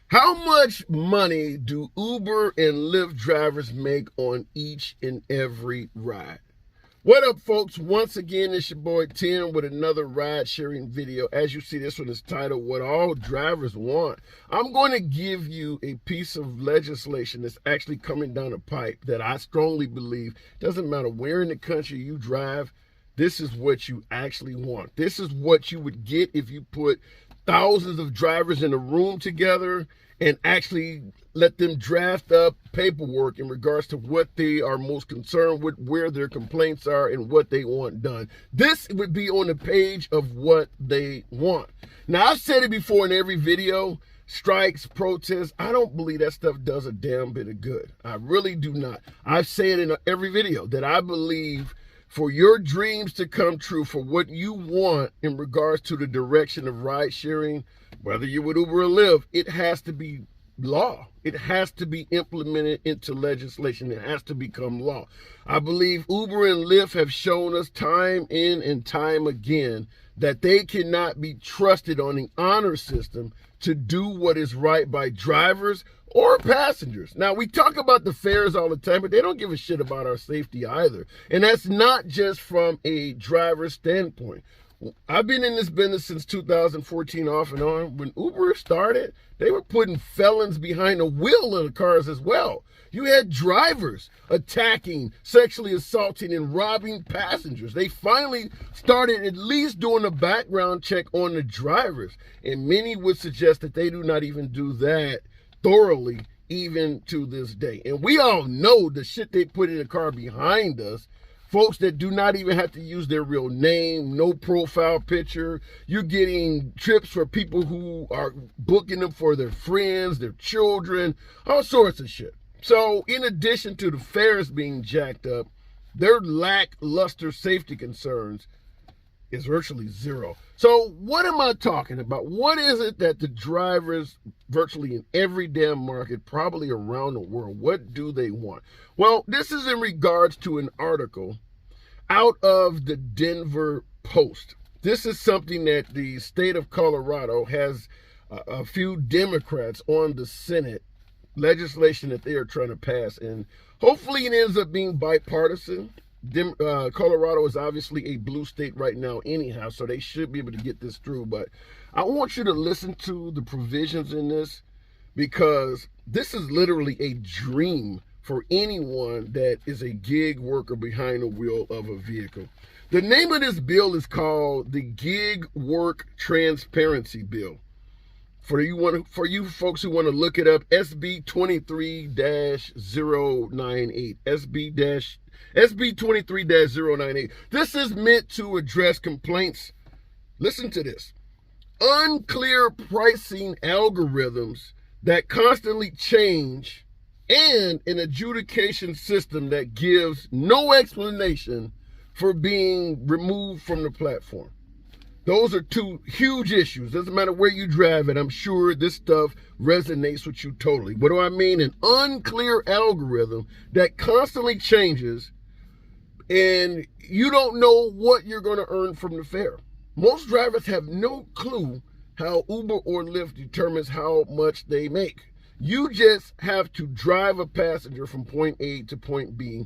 How much money do Uber and Lyft drivers make on each and every ride? What up, folks? Once again, it's your boy Tim with another ride sharing video. As you see, this one is titled What All Drivers Want. I'm going to give you a piece of legislation that's actually coming down the pipe that I strongly believe doesn't matter where in the country you drive, this is what you actually want. This is what you would get if you put thousands of drivers in a room together and actually let them draft up paperwork in regards to what they are most concerned with, where their complaints are, and what they want done. This would be on the page of what they want. Now, I've said it before in every video, strikes, protests, I don't believe that stuff does a damn bit of good. I really do not. I've said in every video that I believe for your dreams to come true, for what you want in regards to the direction of ride sharing, whether you're with Uber or Lyft, it has to be law. It has to be implemented into legislation. It has to become law. I believe Uber and Lyft have shown us time in and time again that they cannot be trusted on the honor system to do what is right by drivers or passengers. Now, we talk about the fares all the time, but they don't give a shit about our safety either. And that's not just from a driver's standpoint. I've been in this business since 2014 off and on. When Uber started, they were putting felons behind the wheel of the cars as well. You had drivers attacking, sexually assaulting, and robbing passengers. They finally started at least doing a background check on the drivers. And many would suggest that they do not even do that thoroughly even to this day. And we all know the shit they put in the car behind us. Folks that do not even have to use their real name, no profile picture. You're getting trips for people who are booking them for their friends, their children, all sorts of shit. So in addition to the fares being jacked up, their lackluster safety concerns is virtually zero. So what am I talking about? What is it that the drivers virtually in every damn market, probably around the world, what do they want? Well, this is in regards to an article out of the Denver Post. This is something that the state of Colorado has a few Democrats on the Senate legislation that they are trying to pass, and hopefully it ends up being bipartisan. Colorado is obviously a blue state right now anyhow, so they should be able to get this through. But I want you to listen to the provisions in this, because this is literally a dream for anyone that is a gig worker behind the wheel of a vehicle. The name of this bill is called the Gig Work Transparency Bill. For you folks who want to look it up, SB23-098. SB23-098. This is meant to address complaints. Listen to this. Unclear pricing algorithms that constantly change, and an adjudication system that gives no explanation for being removed from the platform. Those are two huge issues. Doesn't matter where you drive it. I'm sure this stuff resonates with you totally. What do I mean? An unclear algorithm that constantly changes, and you don't know what you're going to earn from the fare. Most drivers have no clue how Uber or Lyft determines how much they make. You just have to drive a passenger from point A to point B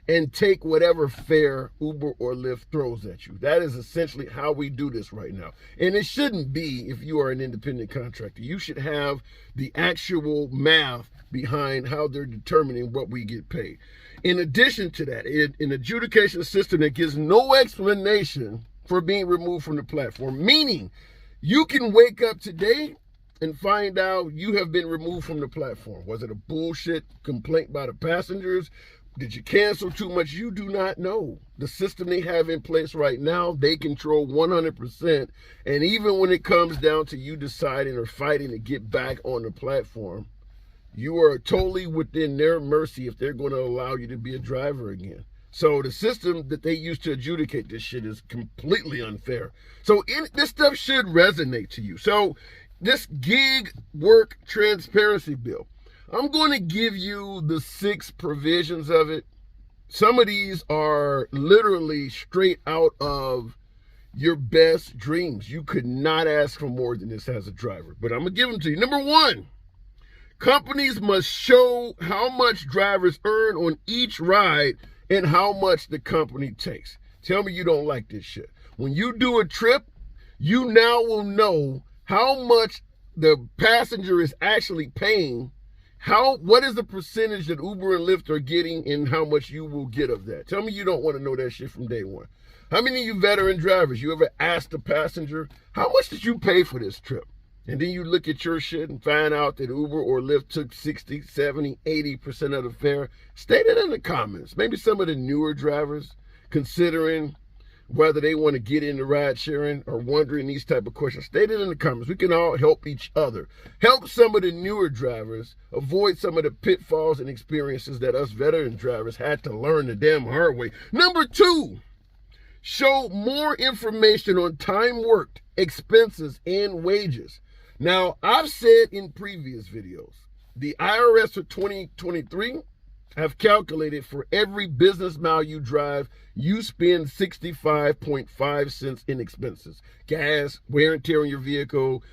and take whatever fare Uber or Lyft throws at you. That is essentially how we do this right now. And it shouldn't be if you are an independent contractor. You should have the actual math behind how they're determining what we get paid. In addition to that, an adjudication system that gives no explanation for being removed from the platform, meaning you can wake up today and find out you have been removed from the platform. Was it a bullshit complaint by the passengers? Did you cancel too much? You do not know. The system they have in place right now, they control 100%. And even when it comes down to you deciding or fighting to get back on the platform, you are totally within their mercy if they're going to allow you to be a driver again. So the system that they use to adjudicate this shit is completely unfair. So this stuff should resonate to you. So this gig work transparency bill, I'm going to give you the 6 provisions of it. Some of these are literally straight out of your best dreams. You could not ask for more than this as a driver, but I'm going to give them to you. Number 1, Companies must show how much drivers earn on each ride and how much the company takes. Tell me you don't like this shit. When you do a trip, you now will know how much the passenger is actually paying. What is the percentage that Uber and Lyft are getting and how much you will get of that? Tell me you don't want to know that shit from day one. How many of you veteran drivers, you ever asked the passenger, how much did you pay for this trip? And then you look at your shit and find out that Uber or Lyft took 60, 70, 80% of the fare. State it in the comments. Maybe some of the newer drivers considering whether they want to get into ride sharing or wondering these type of questions. State it in the comments. We can all help each other. Help some of the newer drivers avoid some of the pitfalls and experiences that us veteran drivers had to learn the damn hard way. Number 2, show more information on time worked, expenses, and wages. Now, I've said in previous videos, the IRS for 2023 have calculated for every business mile you drive, you spend 65.5 cents in expenses. Gas, wear and tear on your vehicle,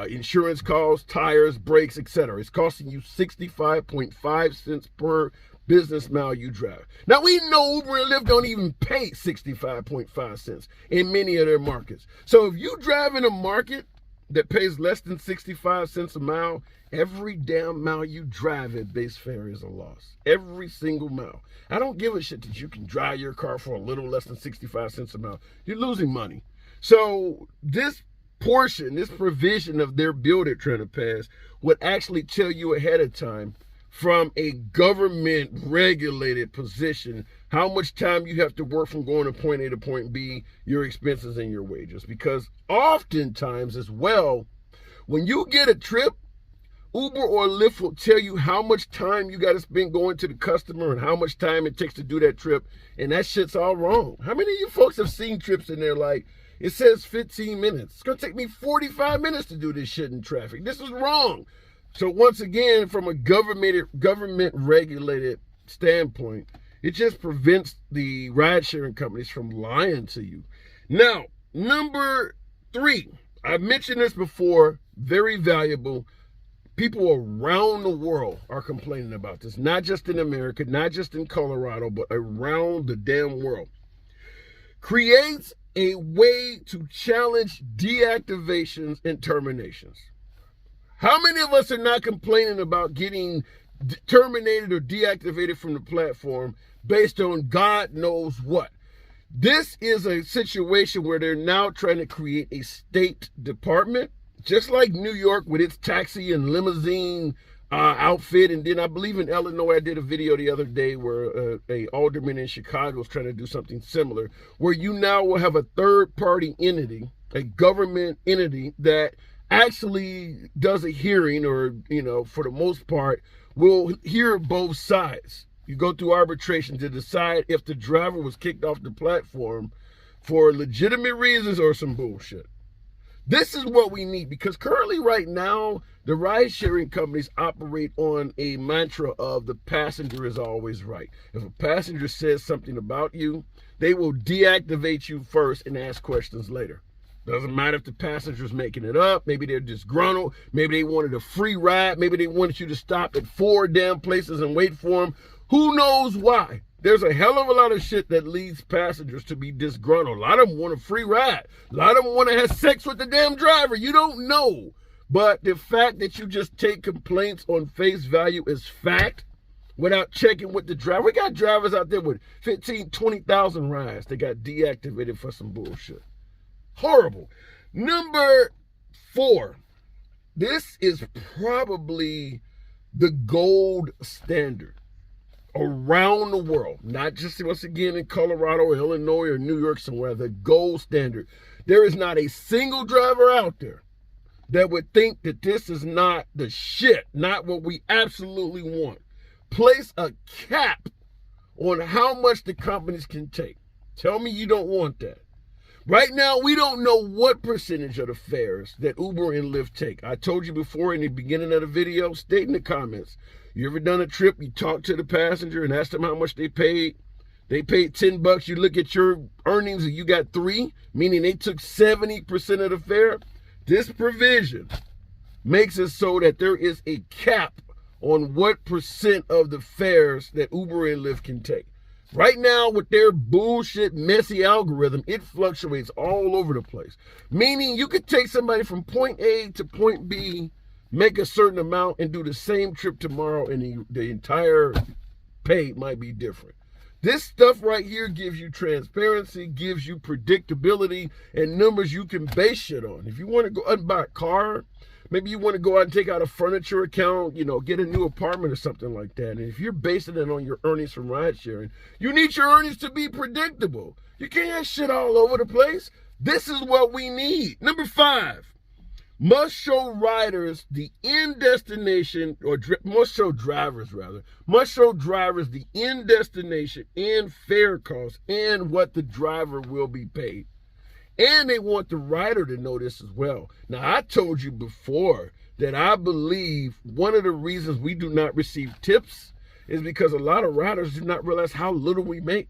insurance costs, tires, brakes, etc. It's costing you 65.5 cents per business mile you drive. Now, we know Uber and Lyft don't even pay 65.5 cents in many of their markets. So if you drive in a market that pays less than 65 cents a mile, every damn mile you drive at base fare is a loss. Every single mile. I don't give a shit that you can drive your car for a little less than 65 cents a mile. You're losing money. So this portion, this provision of their bill they're trying to pass would actually tell you ahead of time from a government regulated position how much time you have to work from going to point A to point B, your expenses and your wages. Because oftentimes as well, when you get a trip, Uber or Lyft will tell you how much time you got to spend going to the customer and how much time it takes to do that trip. And that shit's all wrong. How many of you folks have seen trips in there like, it says 15 minutes. It's going to take me 45 minutes to do this shit in traffic. This is wrong. So once again, from a government regulated standpoint, it just prevents the ride sharing companies from lying to you. Now, number 3, I mentioned this before, very valuable. People around the world are complaining about this, not just in America, not just in Colorado, but around the damn world. Creates a way to challenge deactivations and terminations. How many of us are not complaining about getting terminated or deactivated from the platform based on God knows what? This is a situation where they're now trying to create a state department, just like New York with its taxi and limousine outfit. And then I believe in Illinois, I did a video the other day where a alderman in Chicago is trying to do something similar, where you now will have a third-party entity, a government entity that actually does a hearing, or, for the most part, will hear both sides. You go through arbitration to decide if the driver was kicked off the platform for legitimate reasons or some bullshit. This is what we need, because currently right now, the ride-sharing companies operate on a mantra of the passenger is always right. If a passenger says something about you, they will deactivate you first and ask questions later. Doesn't matter if the passenger's making it up. Maybe they're disgruntled. Maybe they wanted a free ride. Maybe they wanted you to stop at 4 damn places and wait for them. Who knows why? There's a hell of a lot of shit that leads passengers to be disgruntled. A lot of them want a free ride. A lot of them want to have sex with the damn driver. You don't know. But the fact that you just take complaints on face value as fact without checking with the driver. We got drivers out there with 15, 20,000 rides. They got deactivated for some bullshit. Horrible. Number 4. This is probably the gold standard around the world, not just once again in Colorado or Illinois or New York somewhere, the gold standard. There is not a single driver out there that would think that this is not the shit, not what we absolutely want. Place a cap on how much the companies can take. Tell me you don't want that. Right now, we don't know what percentage of the fares that Uber and Lyft take. I told you before in the beginning of the video, state in the comments. You ever done a trip, you talk to the passenger and ask them how much they paid? They paid $10. You look at your earnings and you got 3, meaning they took 70% of the fare. This provision makes it so that there is a cap on what percent of the fares that Uber and Lyft can take. Right now, with their bullshit, messy algorithm, it fluctuates all over the place. Meaning you could take somebody from point A to point B, make a certain amount, and do the same trip tomorrow, and the entire pay might be different. This stuff right here gives you transparency, gives you predictability, and numbers you can base shit on. If you want to go out and buy a car, maybe you want to go out and take out a furniture account, get a new apartment or something like that. And if you're basing it on your earnings from ride sharing, you need your earnings to be predictable. You can't have shit all over the place. This is what we need. Number 5, must show riders the end destination, or must show drivers the end destination and fare costs and what the driver will be paid. And they want the rider to know this as well. Now, I told you before that I believe one of the reasons we do not receive tips is because a lot of riders do not realize how little we make.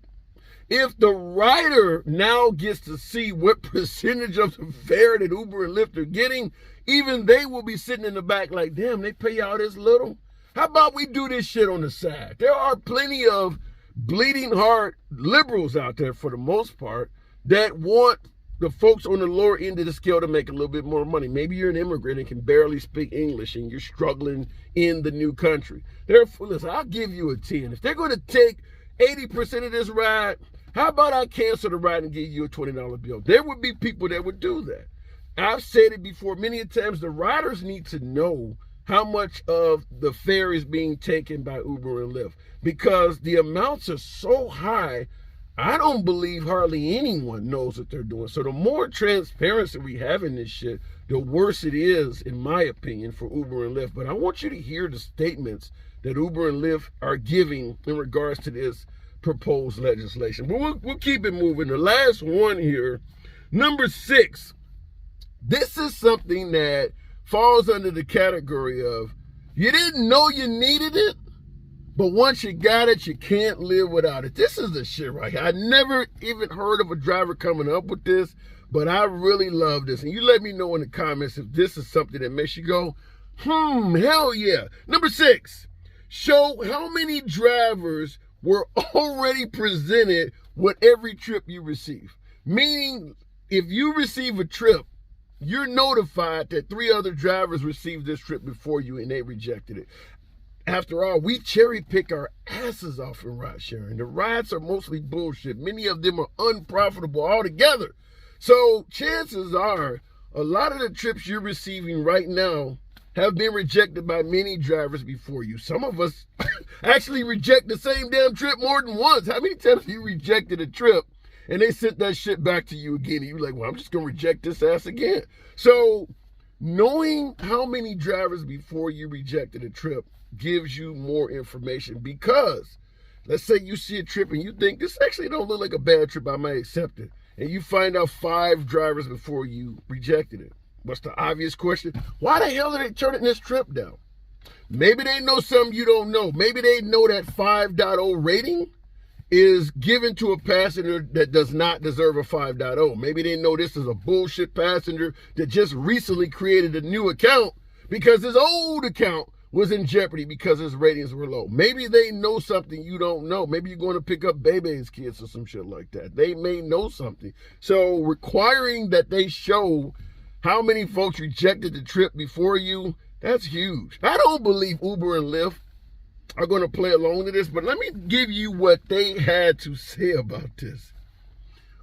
If the rider now gets to see what percentage of the fare that Uber and Lyft are getting, even they will be sitting in the back like, damn, they pay y'all this little? How about we do this shit on the side? There are plenty of bleeding heart liberals out there, for the most part, that want the folks on the lower end of the scale to make a little bit more money. Maybe you're an immigrant and can barely speak English and you're struggling in the new country. Listen, I'll give you a 10. If they're going to take 80% of this ride, how about I cancel the ride and give you a $20 bill? There would be people that would do that. I've said it before many times, the riders need to know how much of the fare is being taken by Uber and Lyft, because the amounts are so high, I don't believe hardly anyone knows what they're doing. So the more transparency we have in this shit, the worse it is, in my opinion, for Uber and Lyft. But I want you to hear the statements that Uber and Lyft are giving in regards to this proposed legislation. But we'll keep it moving. The last one here, number 6. This is something that falls under the category of you didn't know you needed it, but once you got it, you can't live without it. This is the shit right here. I never even heard of a driver coming up with this, but I really love this. And you let me know in the comments if this is something that makes you go, hell yeah. Number 6, show how many drivers were already presented with every trip you receive. Meaning, if you receive a trip, you're notified that 3 other drivers received this trip before you and they rejected it. After all, we cherry pick our asses off in ride sharing. The rides are mostly bullshit. Many of them are unprofitable altogether. So chances are a lot of the trips you're receiving right now have been rejected by many drivers before you. Some of us actually reject the same damn trip more than once. How many times have you rejected a trip and they sent that shit back to you again and you're like, well, I'm just going to reject this ass again. So knowing how many drivers before you rejected a trip gives you more information, because let's say you see a trip and you think this actually don't look like a bad trip, I might accept it, and you find out 5 drivers before you rejected it. What's the obvious question? Why the hell are they turning this trip down? Maybe they know something you don't know. Maybe they know that 5.0 rating is given to a passenger that does not deserve a 5.0. Maybe they know this is a bullshit passenger that just recently created a new account because his old account was in jeopardy because his ratings were low. Maybe they know something you don't know. Maybe you're going to pick up Bebe's kids or some shit like that. They may know something. So requiring that they show how many folks rejected the trip before you, that's huge. I don't believe Uber and Lyft are going to play along to this, but let me give you what they had to say about this.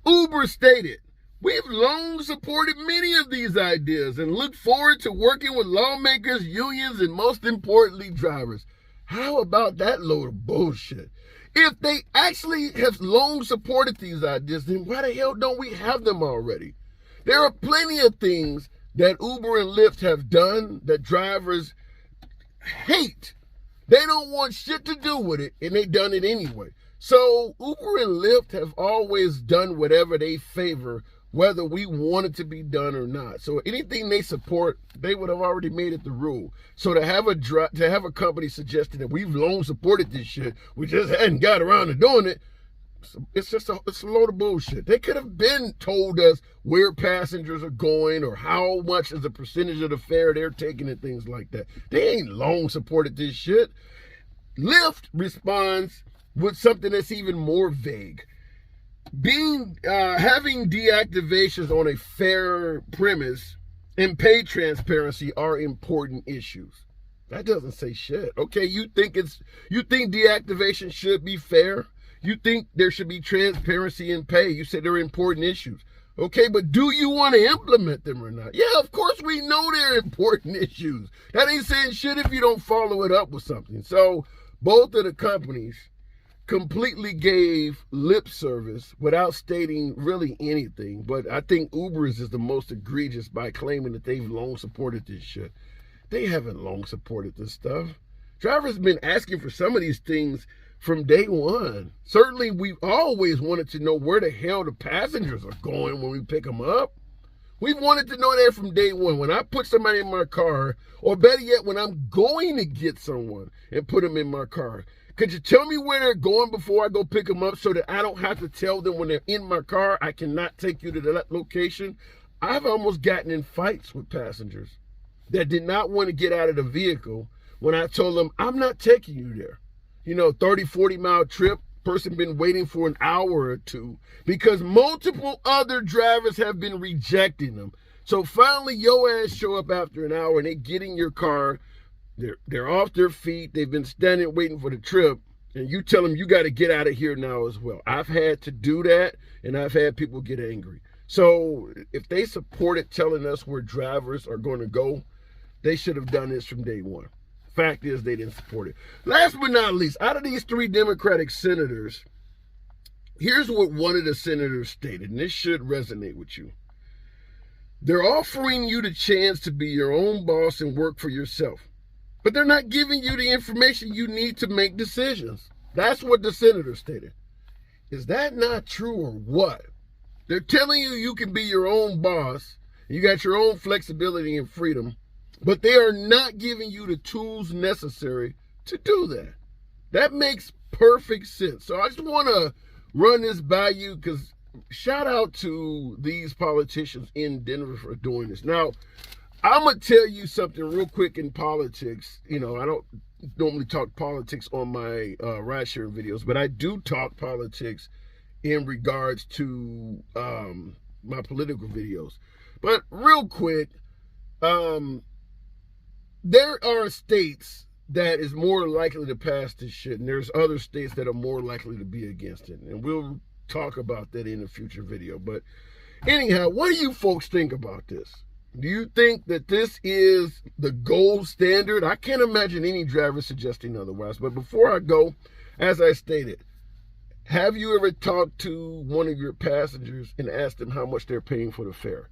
Uber stated, "We've long supported many of these ideas and look forward to working with lawmakers, unions, and most importantly, drivers." How about that load of bullshit? If they actually have long supported these ideas, then why the hell don't we have them already? There are plenty of things that Uber and Lyft have done that drivers hate. They don't want shit to do with it, and they done it anyway. So Uber and Lyft have always done whatever they favor, whether we want it to be done or not. So anything they support, they would have already made it the rule. So to have a company suggesting that we've long supported this shit, we just hadn't got around to doing it, It's a load of bullshit. They could have been told us where passengers are going or how much is a percentage of the fare they're taking and things like that. They ain't long supported this shit. Lyft responds with something that's even more vague. Having deactivations on a fair premise and pay transparency are important issues. That doesn't say shit. Okay, you think deactivation should be fair? You think there should be transparency in pay? You said they're important issues. Okay, but do you want to implement them or not? Yeah, of course we know they're important issues. That ain't saying shit if you don't follow it up with something. So both of the companies completely gave lip service without stating really anything. But I think Uber's is the most egregious by claiming that they've long supported this shit. They haven't long supported this stuff. Drivers have been asking for some of these things from day one. Certainly, we've always wanted to know where the hell the passengers are going when we pick them up. We've wanted to know that from day one. When I put somebody in my car, or better yet, when I'm going to get someone and put them in my car, could you tell me where they're going before I go pick them up so that I don't have to tell them when they're in my car, I cannot take you to that location? I've almost gotten in fights with passengers that did not want to get out of the vehicle when I told them, I'm not taking you there. 30, 40 mile trip, person been waiting for an hour or two because multiple other drivers have been rejecting them. So finally your ass show up after an hour and they get in your car. They're off their feet. They've been standing waiting for the trip. And you tell them you got to get out of here now as well. I've had to do that and I've had people get angry. So if they supported telling us where drivers are going to go, they should have done this from day one. Fact is, they didn't support it. Last but not least, out of these 3 Democratic senators, here's what one of the senators stated, and this should resonate with you. They're offering you the chance to be your own boss and work for yourself, but they're not giving you the information you need to make decisions. That's what the senator stated. Is that not true or what? They're telling you you can be your own boss, you got your own flexibility and freedom, but they are not giving you the tools necessary to do that. That makes perfect sense. So I just want to run this by you because shout out to these politicians in Denver for doing this. Now, I'm going to tell you something real quick in politics. I don't normally talk politics on my rideshare videos, but I do talk politics in regards to my political videos. But real quick, there are states that is more likely to pass this shit, and there's other states that are more likely to be against it. And we'll talk about that in a future video. But anyhow, what do you folks think about this? Do you think that this is the gold standard? I can't imagine any driver suggesting otherwise. But before I go, as I stated, have you ever talked to one of your passengers and asked them how much they're paying for the fare?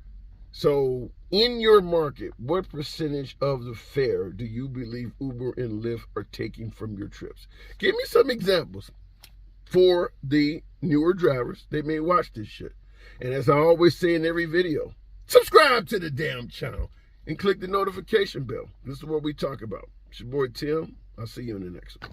So in your market, what percentage of the fare do you believe Uber and Lyft are taking from your trips? Give me some examples for the newer drivers. They may watch this shit. And as I always say in every video, subscribe to the damn channel and click the notification bell. This is what we talk about. It's your boy Tim. I'll see you in the next one.